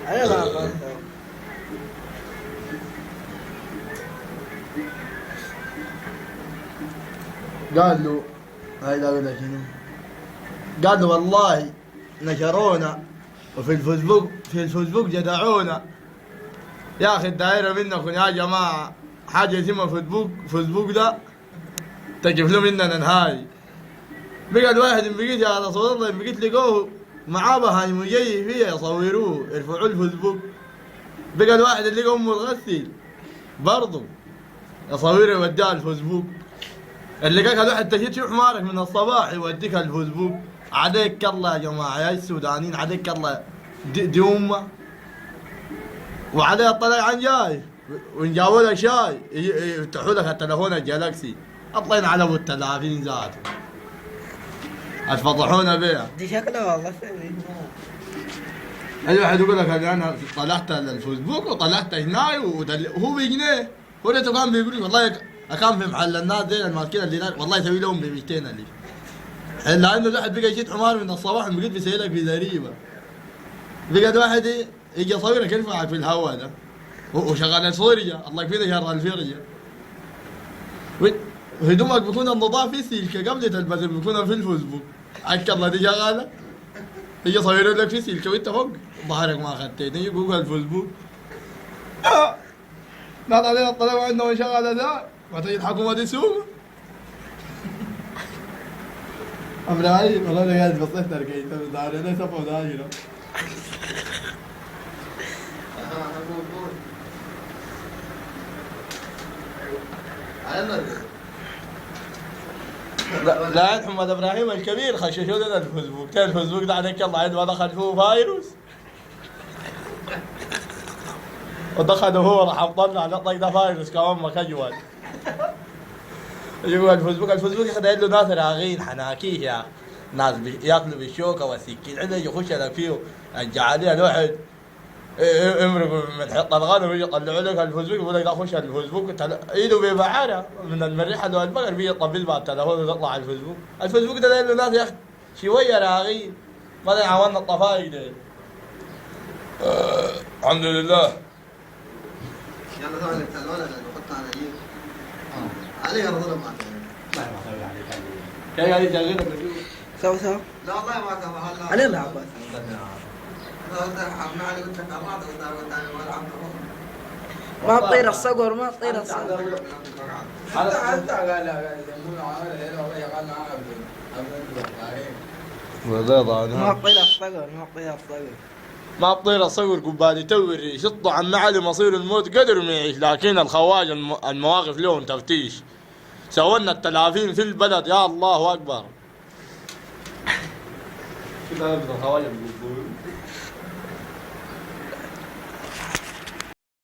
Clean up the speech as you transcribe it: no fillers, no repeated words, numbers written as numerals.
ايوه قال له هاي لا ولا شنو؟ قال له والله نشرونا وفي الفيسبوك جدعونا. يا اخي الدايره منكم يا جماعه حاجه اسمها فيسبوك ده تجيب له مننا نهاي. بقى واحد بقيت يا رسول الله بقيت لقوه معاه بهايم جاي فيها يصوروه يرفعوه الفيسبوك. بقى الواحد اللي لقى امه الغسيل برضه يصوره يوديها الفيسبوك. اللي قال واحد تجي تشوف حمارك من الصباح يوديك الفيسبوك. عليك الله يا جماعه يا السودانيين عليك الله. دي امه وعليها الطلع عن جاي ونجاوب لك شاي يفتحوا لك التليفون الجلاكسي الله ينعل ابو التلافين ذاته اتفضحونا بيها. دي شكلها والله سوي. اي واحد يقول لك انا طلعت الفيسبوك وطلعت هنا وهو بجنيه. هو ده كان بيقول لي والله كان في محل الناس دي الماسكين اللي هناك والله يسوي لهم ب 200 الف. لانه الواحد بقى يشيل حمار من الصباح بقيت بيسيلك بزريبه. بقى واحد يجي يصورك يرفعك في الهواء ده وشغال الفرجه الله يكفينا شر الفرجه. وهدومك بيكون النظافه في سلكه قبل تلبس بيكون في الفيسبوك. عك الله دي شغاله يجي يصوروا لك في سلكه وانت فوق ظهرك ما اخذتين يجي جوجل الفيسبوك. ناس علينا الطلب عندهم شغاله ذا ما تجي الحكومه دي سوق. ابراهيم والله انا قاعد بصيت تركيت داري انا سبوا دايره. لا محمد ابراهيم الكبير خششوا لنا الفيسبوك. الفيسبوك ده عليك الله عند ما دخل فيه فايروس ودخل هو راح مطلع نطلق ده فايروس كمان ما كجوال. يقول الفيسبوك يخدع له ناس راغين حناكيه يا اخي. ناس ياكلوا بالشوكه والسكين عنده يخش لك فيه الجعاليه الواحد امرق من حط الغنم ويجي يطلعوا لك الفيسبوك يقول لك لا خش الفيسبوك ايده ببعاره من المريحه لو البقر بيجي يطبل بها التليفون ويطلع على الفيسبوك. الفيسبوك ده له ناس يا اخي شويه راغين ما يعاوننا الطفايق دي. الحمد لله. يلا ثواني التلوان اللي نحطها على يمين عليها رضا ما والله ما اسوي عليك كيف قاعد يشغلك سوا لا والله ما كان هلا علينا يا عباس. ما علي قلت لك أربعة قلت أنا ما ألعب ما تطير الصقر ما تطير الصقر. حتى قال ما تطير الصقر ما تطير الصقر. ما تطير الصقر قبالي توري شطوا عن معلي مصير الموت قدر ما يعيش. لكن الخواج المواقف لهم تفتيش سوينا التلافين في البلد يا الله اكبر. كده الخواج